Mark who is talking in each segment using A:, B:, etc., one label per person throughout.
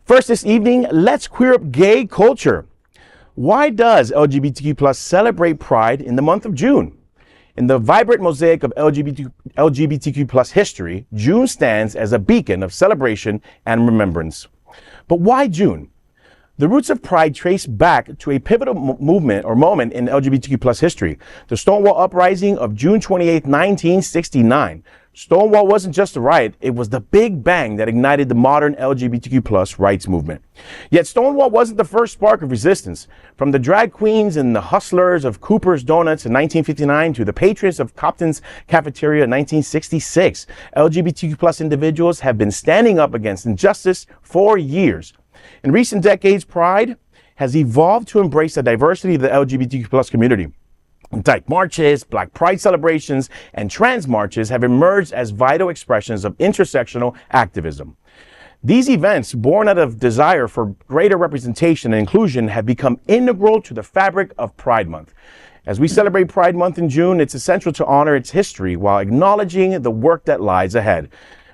A: First this evening, let's queer up gay culture. Why does LGBTQ plus celebrate Pride in the month of June? In the vibrant mosaic of LGBTQ plus history, June stands as a beacon of celebration and remembrance. But why June? The roots of Pride trace back to a pivotal movement or moment in LGBTQ plus history, the Stonewall uprising of June 28, 1969. Stonewall wasn't just a riot, it was the big bang that ignited the modern LGBTQ plus rights movement. Yet Stonewall wasn't the first spark of resistance. From the drag queens and the hustlers of Cooper's Donuts in 1959 to the patriots of Compton's Cafeteria in 1966, LGBTQ plus individuals have been standing up against injustice for years. In recent decades, Pride has evolved to embrace the diversity of the LGBTQ plus community. Dyke Marches, Black Pride celebrations, and trans marches have emerged as vital expressions of intersectional activism. These events, born out of desire for greater representation and inclusion, have become integral to the fabric of Pride Month. As we celebrate Pride Month in June, it's essential to honor its history while acknowledging the work that lies ahead.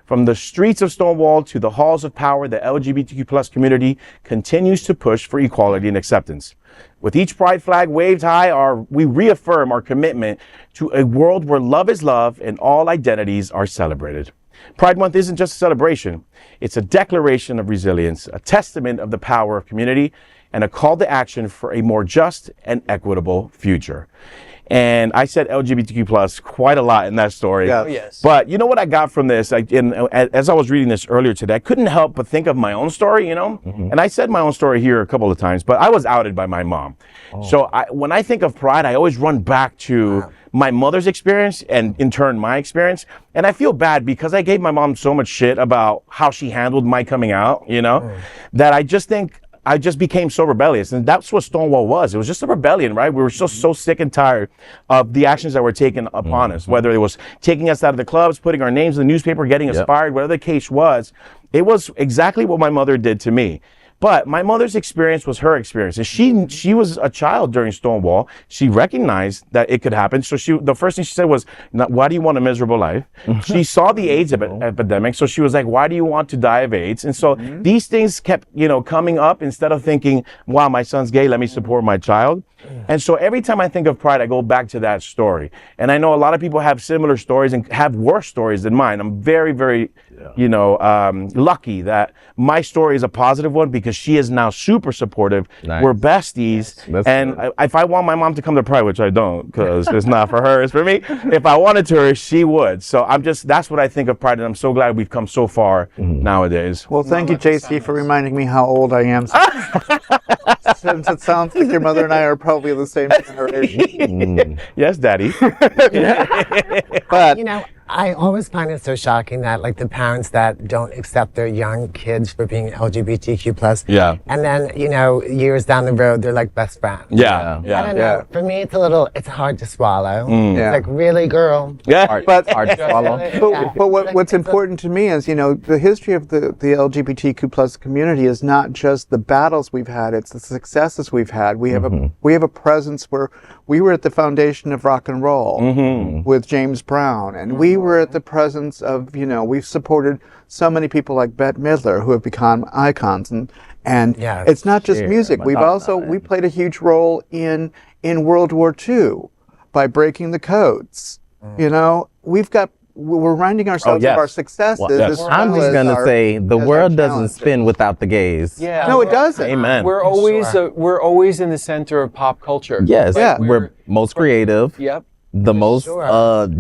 A: From the streets of Stonewall to the halls of power, the LGBTQ plus community continues to push for equality and acceptance. With each pride flag waved high, we reaffirm our commitment to a world where love is love and all identities are celebrated. Pride Month isn't just a celebration. It's a declaration of resilience, a testament of the power of community, and a call to action for a more just and equitable future. And I said LGBTQ plus quite a lot in that story.
B: Yeah.
C: Oh, yes.
A: But you know what I got from this? As I was reading this earlier today, I couldn't help but think of my own story, you know?
B: Mm-hmm.
A: And I said my own story here a couple of times, but I was outed by my mom.
B: Oh.
A: So when I think of Pride, I always run back to my mother's experience and in turn my experience. And I feel bad because I gave my mom so much shit about how she handled my coming out, you know, that I just think I just became so rebellious. And that's what Stonewall was. It was just a rebellion, right? We were just so sick and tired of the actions that were taken upon us, whether it was taking us out of the clubs, putting our names in the newspaper, getting us fired, whatever the case was. It was exactly what my mother did to me. But my mother's experience was her experience. And she was a child during Stonewall. She recognized that it could happen. So the first thing she said was, why do you want a miserable life? She saw the AIDS epidemic. So she was like, why do you want to die of AIDS? And so these things kept, coming up instead of thinking, wow, my son's gay, let me support my child. And so every time I think of Pride, I go back to that story. And I know a lot of people have similar stories and have worse stories than mine. I'm very, very, lucky that my story is a positive one because she is now super supportive.
B: Nice.
A: We're besties. If I want my mom to come to Pride, which I don't, because it's not for her, it's for me. If I wanted to, she would. So that's what I think of Pride, and I'm so glad we've come so far nowadays.
C: Well, thank you, JC, for reminding me how old I am. Since it sounds like your mother and I are probably the same generation.
A: Yes, Daddy.
C: But
D: I always find it so shocking that the parents that don't accept their young kids for being LGBTQ plus.
A: Yeah.
D: And then, years down the road, they're like best friends.
A: Yeah.
D: I don't know. For me, it's hard to swallow.
C: Yeah.
D: It's like, really, girl?
A: Yeah.
B: Hard to swallow.
C: But what's important to me is, the history of the LGBTQ plus community is not just the battles we've had; it's the successes we've had. We have a presence where we were at the foundation of rock and roll with James Brown, and we were at the presence of, we've supported so many people like Bette Midler who have become icons, and it's not just music. We played a huge role in World War II by breaking the codes. We're reminding ourselves of our successes.
B: I'm just going to say the world doesn't spin without the gays.
E: Yeah.
C: No, it doesn't.
A: Amen.
E: We're always in the center of pop culture.
B: Yes.
C: Yeah.
B: We're most creative.
E: Yep.
B: The most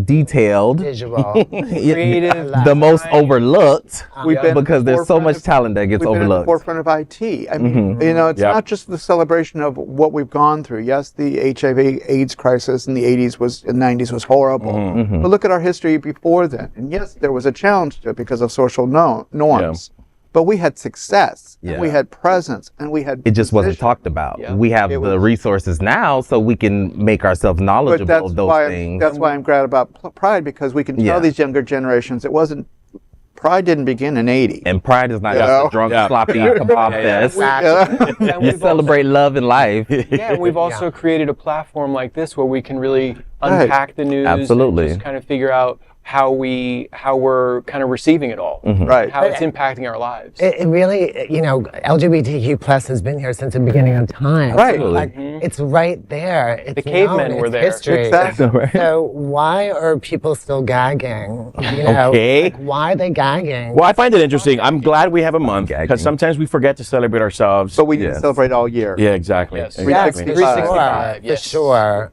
B: detailed,
D: Visual.
E: Creative,
B: the most overlooked,
C: We've been
B: because there's so much talent that gets
C: We've been at the
B: overlooked.
C: forefront of IT. I mean, it's not just the celebration of what we've gone through. Yes, the HIV/AIDS crisis in the 80s and 90s was horrible. But look at our history before then. And yes, there was a challenge to it because of social norms. But we had success, and we had presence, and we had
B: It just wasn't
C: position.
B: talked about.
E: Yeah.
B: We have the resources now, so we can make ourselves
C: But
B: knowledgeable of those things.
C: that's why I'm glad about Pride, because we can tell these younger generations Pride didn't begin in 80.
B: And Pride is not just a drunk, sloppy kebab fest.
E: And
B: You
E: we've
B: celebrate love and life.
E: and we've also created a platform like this where we can really unpack the news
B: Absolutely.
E: and just kind of figure out how we're kind of receiving it all,
C: Right.
E: how it's impacting our lives.
D: It really, you know, LGBTQ plus has been here since the beginning of time.
C: Right.
D: So, like, it's right there. It's
E: The cavemen
D: known,
E: were
D: it's
E: there.
D: History.
C: Exactly.
D: So why are people still gagging? You know,
A: Okay.
D: like, why are they gagging?
A: Well, I find it interesting. I'm glad we have a month
B: Gagging.
A: because sometimes we forget to celebrate ourselves.
C: But we need to
B: Yes.
C: celebrate all year.
A: yeah, exactly.
E: Yes.
A: exactly.
D: Yes, for
E: 365,
D: sure. For
E: yes.
D: sure.